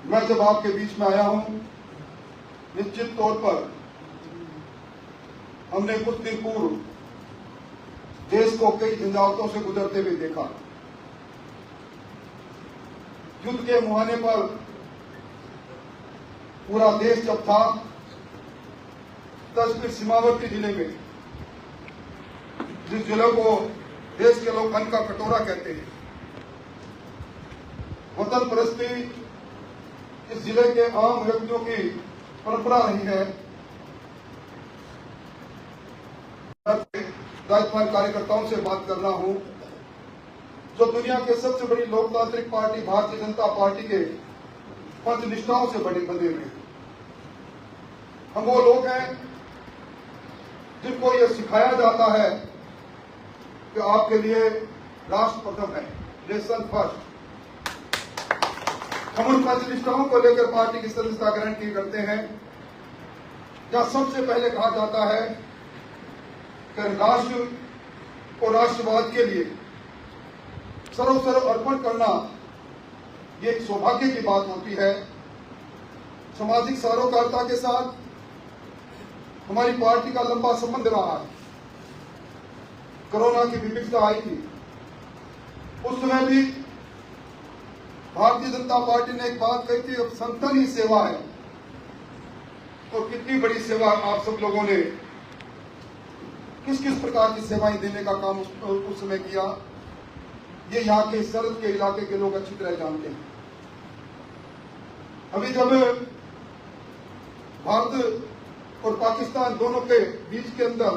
मैं जब आपके बीच में आया हूं, निश्चित तौर पर हमने कुछ दिन पूर्व देश को कई झंझावातों से गुजरते हुए देखा। युद्ध के मुहाने पर पूरा देश जब था, कश्मीर सीमावर्ती जिले में, जिस जिले को देश के लोग अन्न का कटोरा कहते हैं, वतन परस्ती इस जिले के आम व्यक्तियों की परंपरा रही है। राजकुमार कार्यकर्ताओं से बात कर रहा हूं, जो दुनिया के सबसे बड़ी लोकतांत्रिक पार्टी भारतीय जनता पार्टी के पंच निष्ठाओं से बंधे हुए हैं। हम वो लोग हैं जिनको ये सिखाया जाता है कि आपके लिए राष्ट्र प्रथम है, नेशन फर्स्ट। हम उन पंच निष्ठाओं को लेकर पार्टी की सदस्यता ग्रहण की करते हैं, जहां सबसे पहले कहा जाता है कि राष्ट्र और राष्ट्रवाद के लिए सर्वस्व अर्पण करना ये एक सौभाग्य की बात होती है। सामाजिक सरोकारिता के साथ हमारी पार्टी का लंबा संबंध रहा है। कोरोना की विपक्षता आई थी, उस समय भी भारतीय जनता पार्टी ने एक बात कही थी, अब संतन ही सेवा है। और कितनी बड़ी सेवा आप सब लोगों ने किस किस प्रकार की सेवाएं देने का काम उस समय किया, ये यहाँ के सरहद के इलाके के लोग अच्छी तरह जानते हैं। अभी जब भारत और पाकिस्तान दोनों के बीच के अंदर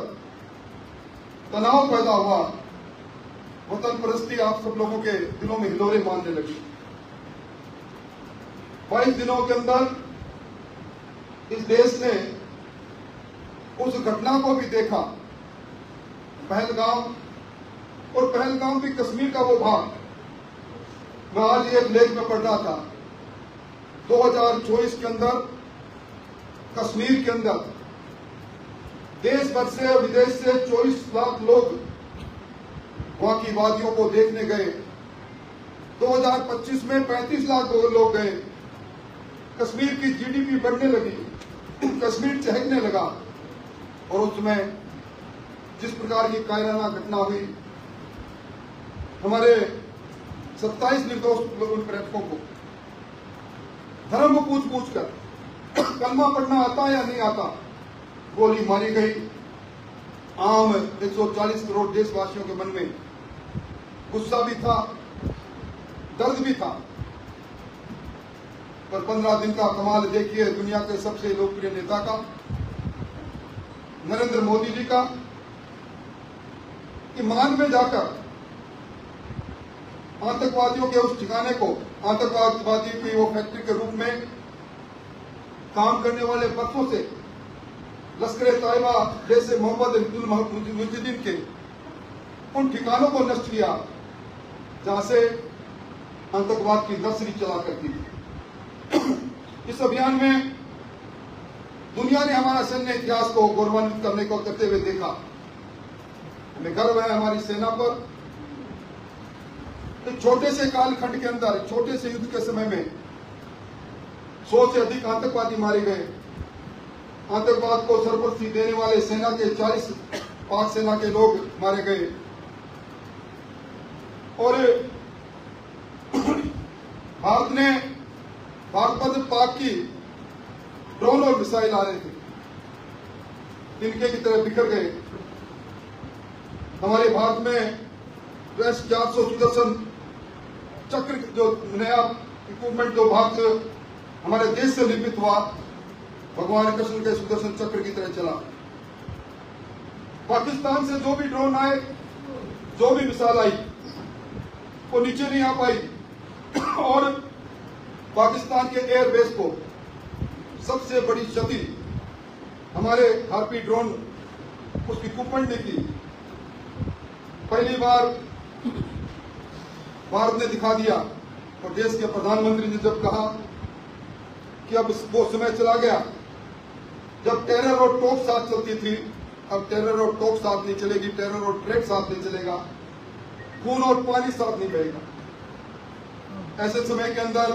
तनाव पैदा हुआ, वतन परस्ती आप सब लोगों के दिलों में हिलोरे मारने लगी। 22 दिनों के अंदर इस देश ने उस घटना को भी देखा, पहलगाम, और पहलगाम भी कश्मीर का वो भाग। मैं आज एक लेख में पढ़ रहा था, 2024 के अंदर कश्मीर के अंदर देश भर से विदेश से 24 लाख लोग वहां की वादियों को देखने गए। 2025 में 35 लाख लोग गए। कश्मीर की जीडीपी बढ़ने लगी, कश्मीर चहकने लगा। और उसमें जिस प्रकार की कायराना घटना हुई, हमारे 27 निर्दोष पर्यटकों को धर्म को पूछ कर कलमा पढ़ना आता या नहीं आता, गोली मारी गई। आम 140 करोड़ देशवासियों के मन में गुस्सा भी था, दर्द भी था। पर 15 दिन का कमाल देखिए दुनिया के सबसे लोकप्रिय नेता का, नरेंद्र मोदी जी का, ईमान में जाकर आतंकवादियों के उस ठिकाने को, आतंकवादी की वो फैक्ट्री के रूप में काम करने वाले बरसों से लश्कर-ए-तैयबा जैसे मोहम्मद मुजाहिदीन के उन ठिकानों को नष्ट किया जहां से आतंकवाद की नर्सरी चला करती थी। इस अभियान में दुनिया ने हमारा सैन्य इतिहास को गौरवान्वित करने को करते हुए देखा। हमें गर्व है हमारी सेना पर। एक छोटे से कालखंड के अंदर, छोटे से युद्ध के समय में 100 से अधिक आतंकवादी मारे गए। आतंकवाद को सरपरस्ती देने वाले सेना के 40 पाक सेना के लोग मारे गए। और भारत ने बागपत पाक की ड्रोन और मिसाइल आ रहे थे, तिनके की तरह बिखर गए। हमारे भारत में S-400 सुदर्शन चक्र जो नया इक्विपमेंट जो भारत हमारे देश से निर्मित हुआ, भगवान कृष्ण के सुदर्शन चक्र की तरह चला। पाकिस्तान से जो भी ड्रोन आए, जो भी मिसाइल आई, वो नीचे नहीं आ पाई। और पाकिस्तान के एयरबेस को सबसे बड़ी क्षति हमारे हार्पी ड्रोन उस इक्विपमेंट ने की। पहली बार भारत ने दिखा दिया और देश के प्रधानमंत्री ने जब कहा कि अब वो समय चला गया जब टेरर और टोप साथ चलती थी, अब टेरर और टोप साथ नहीं चलेगी, टेरर और ट्रेड साथ नहीं चलेगा, खून और पानी साथ नहीं बहेगा। ऐसे समय के अंदर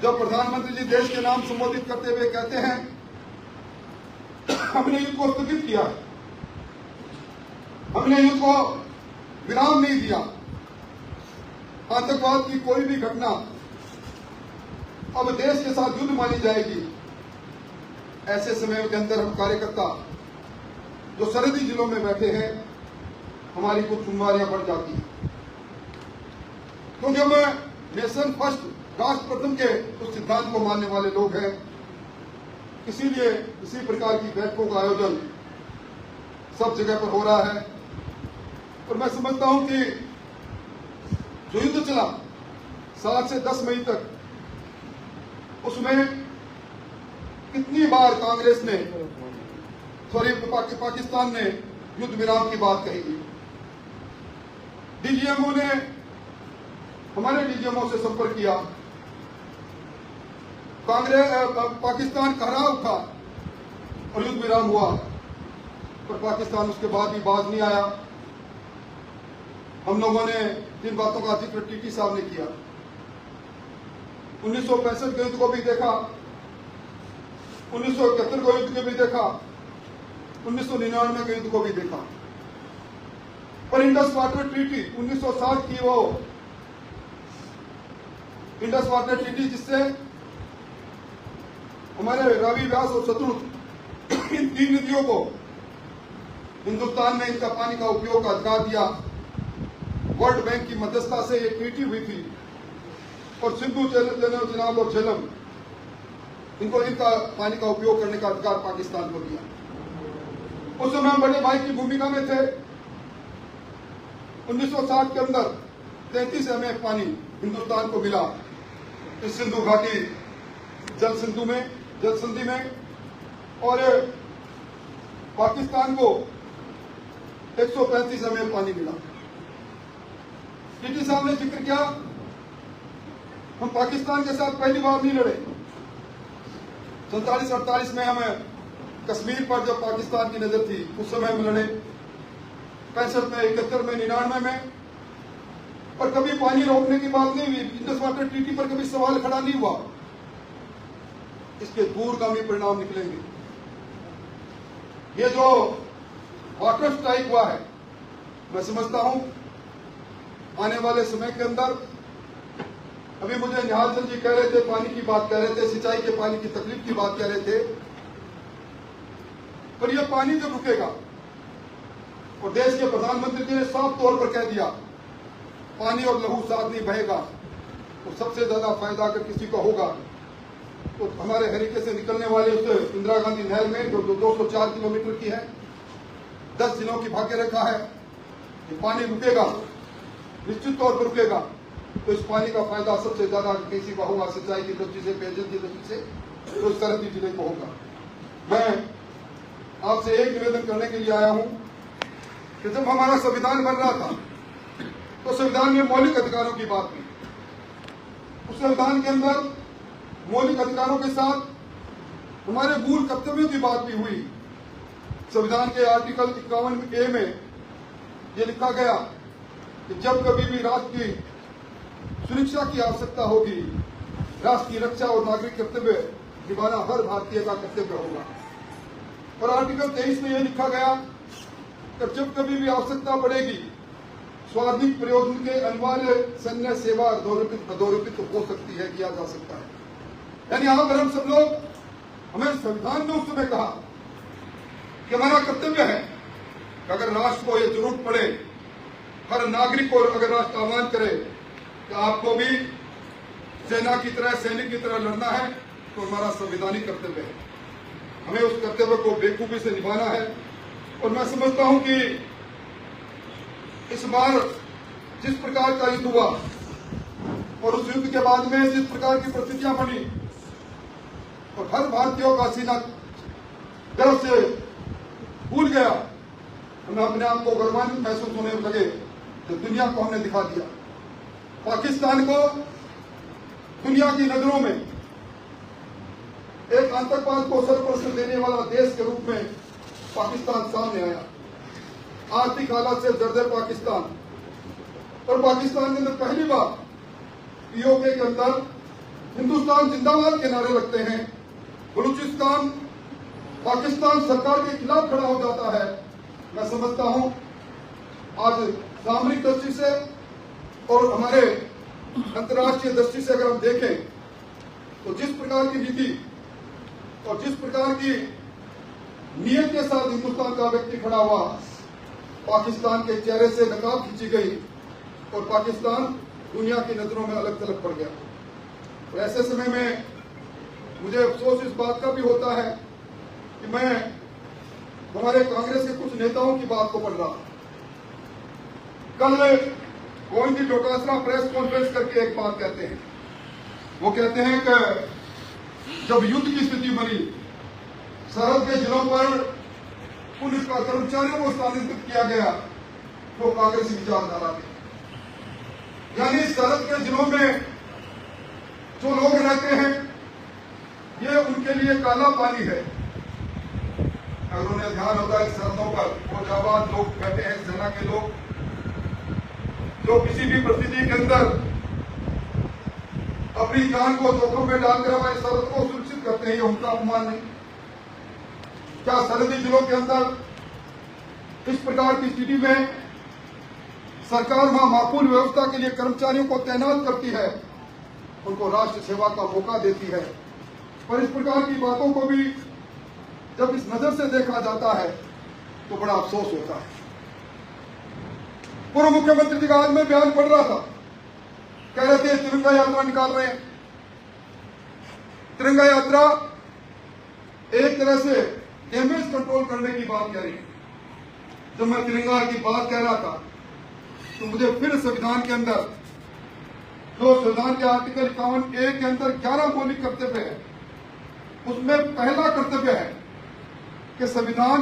जब प्रधानमंत्री जी देश के नाम संबोधित करते हुए कहते हैं हमने युद्ध को स्थगित किया, हमने युद्ध को विराम नहीं दिया, आतंकवाद की कोई भी घटना अब देश के साथ युद्ध मानी जाएगी, ऐसे समय के अंदर हम कार्यकर्ता जो सरहदी जिलों में बैठे हैं हमारी कुछ जिम्मेवारियां बढ़ जाती हैं, क्योंकि हम नेशन फर्स्ट राष्ट्र प्रथम के उस सिद्धांत को मानने वाले लोग हैं। इसीलिए इसी प्रकार की बैठकों का आयोजन सब जगह पर हो रहा है। और मैं समझता हूं कि जो युद्ध चला 7 से 10 मई तक, उसमें कितनी बार कांग्रेस ने पाकिस्तान ने युद्ध विराम की बात कही थी। डीजीएमओ ने हमारे डीजीएमओ से संपर्क किया, पाकिस्तान का हरा उठा और युद्ध विराम हुआ, पर पाकिस्तान उसके बाद भी बाज नहीं आया। हम लोगों ने जिन बातों का जिक्र टीटी साहब ने किया, 1965 के युद्ध को भी देखा, 1971 को युद्ध को भी देखा, 1999 के युद्ध को भी देखा, पर इंडस वाटर ट्रीटी 1960 की वो इंडस वाटर ट्रीटी जिससे हमारे रावी, व्यास और सतलुज इन 3 नदियों को हिंदुस्तान में इनका पानी का उपयोग का अधिकार दिया। वर्ल्ड बैंक की मध्यस्थता से ये ट्रीटी हुई थी और सिंधु, चिनाब और झेलम इनको इनका पानी का उपयोग करने का अधिकार पाकिस्तान को दिया। उस समय हम बड़े भाई की भूमिका में थे। 1960 के अंदर 33 एमएफ पानी हिंदुस्तान को मिला इस सिंधु घाटी जल संधि में, और पाकिस्तान को 135 एमएफ पानी मिला। टीटी साहब ने जिक्र किया हम पाकिस्तान के साथ पहली बार नहीं लड़े। 47-48 में हमें कश्मीर पर जब पाकिस्तान की नजर थी उस समय हम लड़े, 65 में, 71 में, 99 में, पर कभी पानी रोकने की बात नहीं हुई। इंडस वाटर ट्रीटी पर कभी सवाल खड़ा नहीं हुआ। इसके दूरगामी परिणाम निकलेंगे। ये जो वाटर स्ट्राइक हुआ है, मैं समझता हूं आने वाले समय के अंदर, अभी मुझे निहाल चंद जी कह रहे थे, पानी की बात कह रहे थे, सिंचाई के पानी की तकलीफ की बात कह रहे थे, पर यह पानी जब रुकेगा, और देश के प्रधानमंत्री जी ने साफ तौर पर कह दिया पानी और लहू साथ नहीं बहेगा, तो सबसे ज्यादा फायदा अगर किसी को होगा तो हमारे हरीके से निकलने वाले उस इंदिरा गांधी नहर में जो 204 किलोमीटर की है, 10 जिलों की भाग्य रेखा है, ये पानी रुकेगा, निश्चित तौर पर रुकेगा, तो इस पानी का फायदा सबसे ज्यादा किसी को होगा, सिंचाई की दृष्टि से, पेयजल की दृष्टि से, तो इस सरहदी जिले को होगा। मैं आपसे एक निवेदन करने के लिए आया हूं कि जब हमारा संविधान बन रहा था तो संविधान में मौलिक अधिकारों की बात थी। उस संविधान के अंदर मौलिक अधिकारों के साथ हमारे मूल कर्तव्यों की बात भी हुई। संविधान के आर्टिकल 51A में यह लिखा गया कि जब कभी भी राष्ट्र की सुरक्षा की आवश्यकता होगी, राष्ट्र की रक्षा और नागरिक कर्तव्य निभाना हर भारतीय का कर्तव्य होगा। और आर्टिकल 23 में यह लिखा गया कि जब कभी भी आवश्यकता पड़ेगी, स्वार्थिक प्रयोजन के अनिवार्य सैन्य सेवा अधोरेखित हो सकती है, किया जा सकता है। यानी यहां पर हम सब लोग, हमें संविधान ने उस समय कहा कि हमारा कर्तव्य है कि अगर राष्ट्र को यह जरूरत पड़े, हर नागरिक को अगर राष्ट्र आह्वान करे कि आपको भी सेना की तरह, सैनिक की तरह लड़ना है, तो हमारा संवैधानिक कर्तव्य है, हमें उस कर्तव्य को बेखूबी से निभाना है। और मैं समझता हूं कि इस बार जिस प्रकार का युद्ध हुआ और उस युद्ध के बाद में जिस प्रकार की परिस्थितियां बनी, और हर भारतीयों का सीना गर्व से फूल गया, हमें अपने आप को गौरवान्वित महसूस होने लगे, तो दुनिया को हमने दिखा दिया। पाकिस्तान को दुनिया की नजरों में एक आतंकवाद को सरपरस्त देने वाला देश के रूप में पाकिस्तान सामने आया। आर्थिक हालात से जर्जर पाकिस्तान, और पाकिस्तान के अंदर पहली बार पीओके के अंदर हिंदुस्तान जिंदाबाद के नारे लगते हैं, बलूचिस्तान पाकिस्तान सरकार के खिलाफ खड़ा हो जाता है। मैं समझता हूं आज सामरिक दृष्टि से और हमारे अंतर्राष्ट्रीय दृष्टि से अगर हम देखें तो जिस प्रकार की नीति और जिस प्रकार की नियत के साथ हिंदुस्तान का व्यक्ति खड़ा हुआ, पाकिस्तान के चेहरे से नकाब खींची गई और पाकिस्तान दुनिया की नजरों में अलग थलग पड़ गया। और ऐसे समय में मुझे अफसोस इस बात का भी होता है कि मैं हमारे कांग्रेस के कुछ नेताओं की बात को पढ़ रहा। कल गोविंद डोटासरा प्रेस कॉन्फ्रेंस करके एक बात कहते हैं, वो कहते हैं कि जब युद्ध की स्थिति बनी, सरहद के जिलों पर पुलिस का कर्मचारियों को स्थानांतरित किया गया, तो कांग्रेसी विचारधारा में, यानी सरहद के जिलों में जो लोग रहते हैं ये उनके लिए काला पानी है। अगर उन्हें ध्यान होता है सरहदों पर वो जाबाज लोग बैठे हैं, सेना के लोग जो किसी भी परिस्थिति के अंदर अपनी जान को जोखिम में डालकर हमारी सरहद को सुरक्षित करते हैं, ये उनका अपमान नहीं। क्या सरहदी जिलों के अंदर इस प्रकार की स्थिति में सरकार वहां माकूल व्यवस्था के लिए कर्मचारियों को तैनात करती है, उनको राष्ट्र सेवा का मौका देती है, पर इस प्रकार की बातों को भी जब इस नजर से देखा जाता है तो बड़ा अफसोस होता है। पूर्व मुख्यमंत्री जी का आज मैं बयान पढ़ रहा था, कह रहे थे तिरंगा यात्रा निकाल रहे हैं। तिरंगा यात्रा एक तरह से डैमेज कंट्रोल करने की बात कह रही है। जब मैं तिरंगा की बात कह रहा था तो मुझे फिर संविधान के अंदर जो संविधान के आर्टिकल 51A के अंदर 11 मौलिक कर्तव्य है, उसमें पहला कर्तव्य है कि संविधान,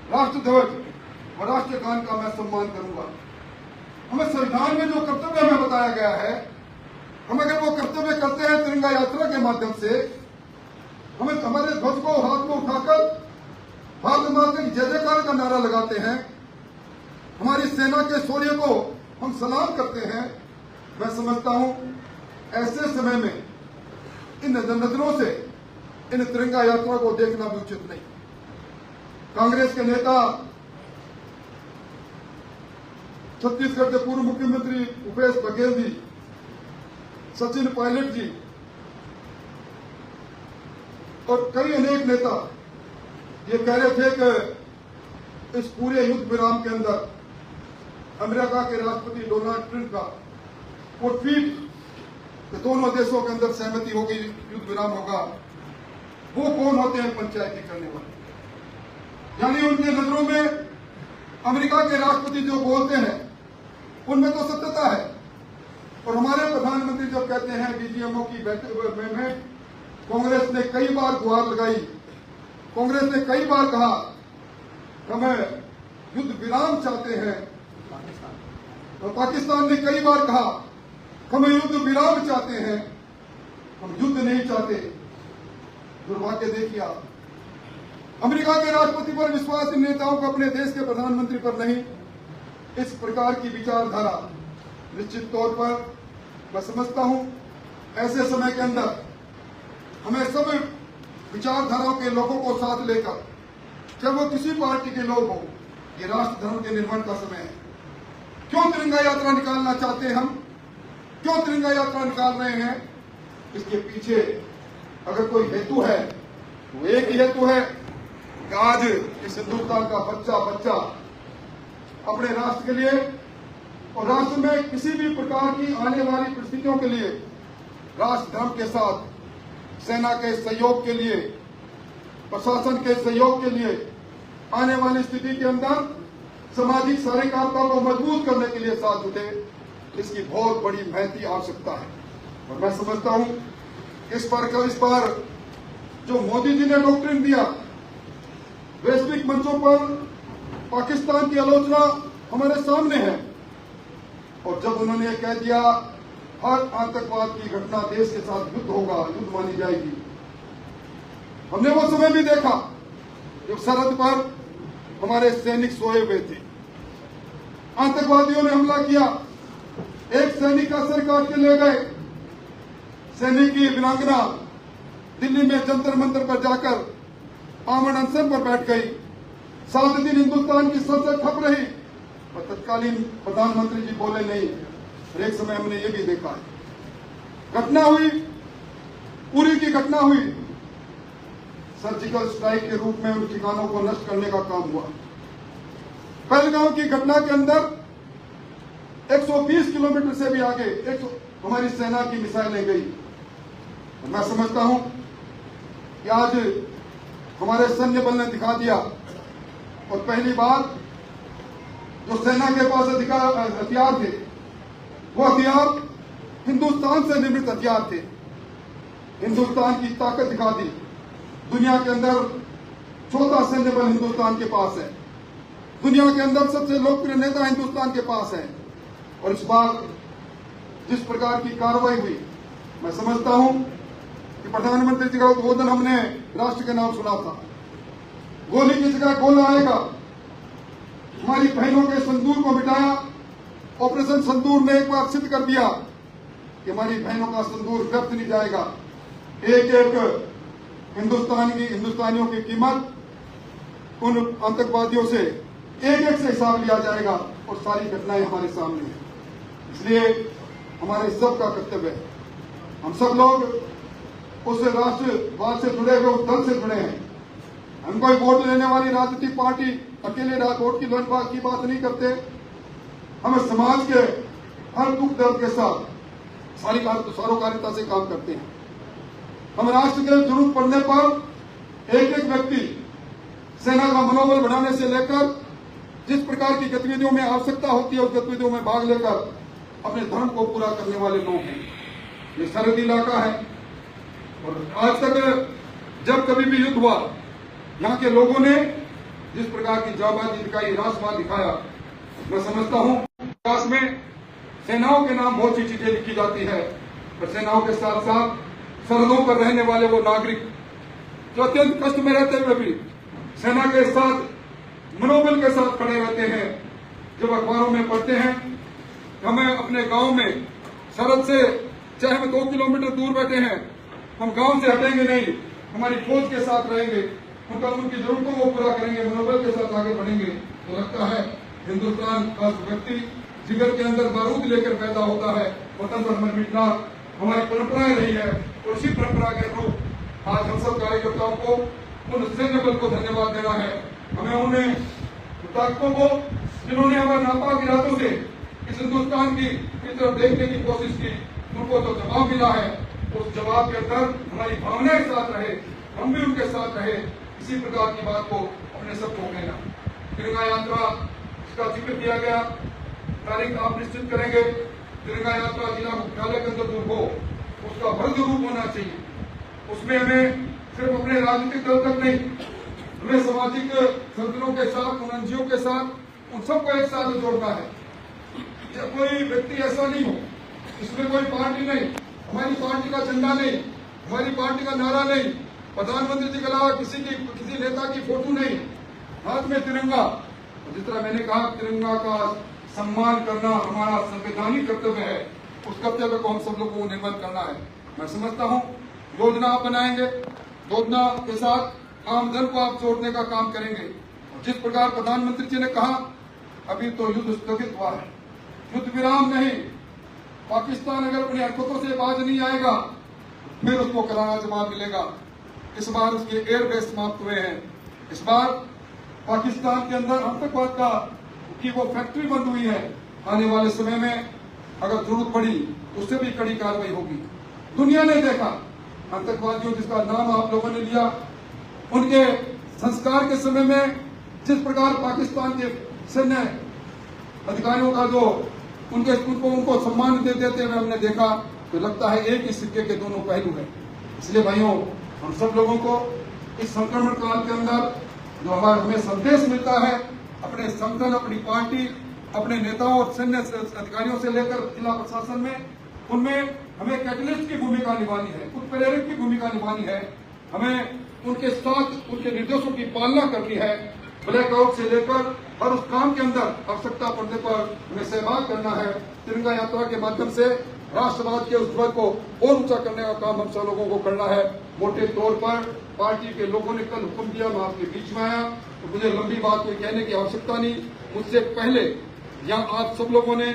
राष्ट्र ध्वज और राष्ट्रगान का मैं सम्मान करूंगा। हमें संविधान में जो कर्तव्य हमें बताया गया है, हम अगर वो कर्तव्य करते हैं तिरंगा यात्रा के माध्यम से, हमें हमारे ध्वज को हाथ में उठाकर भारत माता की जय जयकार का नारा लगाते हैं, हमारी सेना के शौर्य को हम सलाम करते हैं। मैं समझता हूं ऐसे समय में इन नजरों से इन तिरंगा यात्रा को देखना भी उचित नहीं। कांग्रेस के नेता, छत्तीसगढ़ के पूर्व मुख्यमंत्री भूपेश बघेल जी, सचिन पायलट जी और कई अनेक नेता ये कह रहे थे कि इस पूरे युद्ध विराम के अंदर अमेरिका के राष्ट्रपति डोनाल्ड ट्रंप का वो ट्वीट कि दोनों देशों के अंदर सहमति होगी, युद्ध विराम होगा, वो कौन होते हैं पंचायती करने वाले। यानी उनके नजरों में अमेरिका के राष्ट्रपति जो बोलते हैं उनमें तो सत्यता है, और हमारे प्रधानमंत्री जब कहते हैं बीजीएमओ की बैठक में कांग्रेस ने कई बार गुहार लगाई, कांग्रेस ने कई बार कहा हमें युद्ध विराम चाहते हैं, और पाकिस्तान ने कई बार कहा हमें युद्ध विराम चाहते हैं, हम युद्ध नहीं चाहते। दुर्भाग्य देखिए आप, अमेरिका के राष्ट्रपति पर विश्वास इन नेताओं को अपने देश के प्रधानमंत्री पर नहीं। इस प्रकार की विचारधारा निश्चित तौर पर मैं समझता हूं ऐसे समय के अंदर हमें सब विचारधाराओं के लोगों को साथ लेकर, चाहे वो किसी पार्टी के लोग हों, ये राष्ट्र धर्म के निर्माण का समय है। क्यों तिरंगा यात्रा निकालना चाहते हैं हम, क्यों तिरंगा यात्रा निकाल रहे हैं, इसके पीछे अगर कोई हेतु है तो एक ही हेतु है कि आज इस हिंदुस्तान का बच्चा बच्चा अपने राष्ट्र के लिए और राष्ट्र में किसी भी प्रकार की आने वाली परिस्थितियों के लिए राष्ट्र धर्म के साथ, सेना के सहयोग के लिए, प्रशासन के सहयोग के लिए आने वाली स्थिति के अंदर सामाजिक सारिकात्मता को मजबूत करने के लिए साथ जुटे। इसकी बहुत बड़ी महती आवश्यकता है, और मैं समझता हूं इस बार जो मोदी जी ने डॉक्ट्रिन दिया, वैश्विक मंचों पर पाकिस्तान की आलोचना हमारे सामने है, और जब उन्होंने कह दिया हर आतंकवाद की घटना देश के साथ युद्ध होगा, युद्ध मानी जाएगी, हमने वो समय भी देखा जब सरहद पर हमारे सैनिक सोए हुए थे, आतंकवादियों ने हमला किया, एक सैनिक का सिर काट के ले गए, सैनिक की वीरांगना दिल्ली में जंतर मंतर पर जाकर आमरण अनशन पर बैठ गई। 7 दिन हिंदुस्तान की संसद ठप रही और तत्कालीन प्रधानमंत्री जी बोले नहीं। और एक समय हमने ये भी देखा है, घटना हुई, पूरी की घटना हुई, सर्जिकल स्ट्राइक के रूप में उन ठिकानों को नष्ट करने का काम हुआ। पहलगांव की घटना के अंदर 120 किलोमीटर से भी आगे हमारी सेना की मिसाइलें गई। मैं समझता हूं कि आज हमारे सैन्य बल ने दिखा दिया। और पहली बार जो सेना के पास हथियार थे, वो हथियार हिंदुस्तान से निर्मित हथियार थे। हिंदुस्तान की ताकत दिखा दी। दुनिया के अंदर चौथा सैन्य बल हिंदुस्तान के पास है। दुनिया के अंदर सबसे लोकप्रिय नेता हिंदुस्तान के पास है। और इस बार जिस प्रकार की कार्रवाई हुई, मैं समझता हूं कि प्रधानमंत्री जी का उद्बोधन हमने राष्ट्र के नाम सुना था। गोली की जगह गोला आएगा। हमारी बहनों के सिंदूर को मिटाया। ऑपरेशन सिंदूर ने एक बार सिद्ध कर दिया कि हमारी बहनों का सिंदूर व्यर्थ नहीं जाएगा। एक एक हिंदुस्तानियों की कीमत उन आतंकवादियों से एक से हिसाब लिया जाएगा। और सारी घटनाएं हमारे सामने हैं। इसलिए हमारे सब का कर्तव्य है, हम सब लोग उस राष्ट्रवाद से जुड़े हुए उस दल से जुड़े हैं। हम कोई वोट लेने वाली राजनीतिक पार्टी अकेले वोट की बात नहीं करते। हम समाज के हर दुख दर्द के साथ सरोकारिता से काम करते हैं। हम राष्ट्र के जरूरत पड़ने पर एक व्यक्ति सेना का मनोबल बढ़ाने से लेकर जिस प्रकार की गतिविधियों में आवश्यकता होती है उस गतिविधियों में भाग लेकर अपने धर्म को पूरा करने वाले लोग हैं। ये सरहदी इलाका है और आज तक जब कभी भी युद्ध हुआ, यहाँ के लोगों ने जिस प्रकार की जाबाजी दिखाई, राष्ट्रवाद दिखाया, मैं समझता हूँ इतिहास में सेनाओं के नाम बहुत सी चीजें लिखी जाती है। पर सेनाओं के साथ साथ सरहदों पर रहने वाले वो नागरिक जो अत्यंत कष्ट में रहते हुए भी सेना के साथ मनोबल के साथ खड़े रहते हैं। जब अखबारों में पढ़ते हैं हमें अपने गांव में सरहद से चाहे हम 2 किलोमीटर दूर बैठे हैं, हम गांव से हटेंगे नहीं, हमारी फौज के साथ रहेंगे, उनकी जरूरतों को पूरा करेंगे, मनोबल के साथ आगे बढ़ेंगे। तो लगता है हिंदुस्तान का व्यक्ति जिगर के अंदर बारूद लेकर पैदा होता है। वतन पर मर मिटना हमारी परंपराएं रही है और इसी परंपरा के अनुरूप आज हम सब कार्यकर्ताओं को उन सैन्य बल को धन्यवाद देना है। हमें उन्हें ताकतों को जिन्होंने हमारे नापाक इरादों से इस हिंदुस्तान की तरफ देखने की कोशिश की, उनको तो जवाब मिला है। उस जवाब के अंदर हमारी भावनाएं साथ रहे, हम भी उनके साथ रहे। इसी प्रकार की बात को अपने सबको कहना। तिरंगा यात्रा इसका जिक्र किया गया, तारीख आप निश्चित करेंगे। तिरंगा यात्रा जिला मुख्यालय के अंदर जो हो उसका भव्य रूप होना चाहिए। उसमें हमें सिर्फ अपने राजनीतिक दल तक नहीं, हमें सामाजिक संगठनों के साथ, उन एनजीओ के साथ, उन सबको एक साथ जोड़ना है। कोई व्यक्ति ऐसा नहीं हो, इसमें कोई पार्टी नहीं, हमारी पार्टी का झंडा नहीं, हमारी पार्टी का नारा नहीं, प्रधानमंत्री जी के अलावा किसी नेता की फोटो नहीं, हाथ में तिरंगा। जिस तरह मैंने कहा तिरंगा का सम्मान करना हमारा संवैधानिक कर्तव्य है। उस कर्तव्य को हम सब लोगों को निर्वहन करना है। मैं समझता हूँ योजना आप बनाएंगे, योजना के साथ आमजन को आप जोड़ने का काम करेंगे। जिस प्रकार प्रधानमंत्री जी ने कहा अभी तो युद्ध स्थगित हुआ है, युद्ध विराम नहीं, पाकिस्तान अगर अपनी हरकतों से बाज नहीं आएगा फिर उसको करारा जवाब मिलेगा। इस बार उसके एयरबेस समाप्त हुए हैं। इस बार पाकिस्तान के अंदर आतंकवाद का की वो फैक्ट्री बंद हुई है। आने वाले समय में अगर जरूरत पड़ी उससे भी कड़ी कार्रवाई होगी। दुनिया ने देखा आतंकवादियों जिसका नाम आप लोगों ने लिया, उनके संस्कार के समय में जिस प्रकार पाकिस्तान के सैन्य अधिकारियों का जो उनको सम्मान देते हुए हमने देखा, तो लगता है एक ही सिक्के के दोनों पहलू हैं। इसलिए भाइयों, हम सब लोगों को इस संक्रमण काल के अंदर जो हमें संदेश मिलता है, अपने संगठन, अपनी पार्टी, अपने नेताओं और सैन्य अधिकारियों से लेकर जिला प्रशासन में, उनमें हमें कैटलिस्ट की भूमिका निभानी है, उत्प्रेरक की भूमिका निभानी है। हमें उनके साथ उनके निर्देशों की पालना करनी है। ब्लैकआउट से लेकर हर उस काम के अंदर आवश्यकता पड़ने पर हमें सहभाग करना है। तिरंगा यात्रा के माध्यम से राष्ट्रवाद के उस ध्वज को और ऊंचा करने का काम हम सब लोगों को करना है। मोटे तौर पर पार्टी के लोगों ने कल हुक्म दिया, मैं आपके बीच में आया, तो मुझे लंबी बात कोई कहने की आवश्यकता नहीं। मुझसे पहले यहाँ आप सब लोगों ने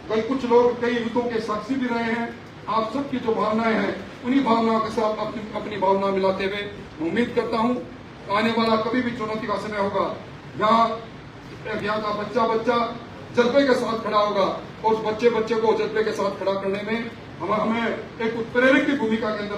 कुछ लोग कई युद्धों के साक्षी भी रहे हैं। आप सबकी जो भावनाएं हैं उन्हीं भावनाओं के साथ अपनी भावना मिलाते हुए उम्मीद करता हूं आने वाला कभी भी चुनौती का समय होगा, यहाँ का बच्चा जज्बे के साथ खड़ा होगा और उस बच्चे को जज्बे के साथ खड़ा करने में हमें एक उत्प्रेरक की भूमिका के अंदर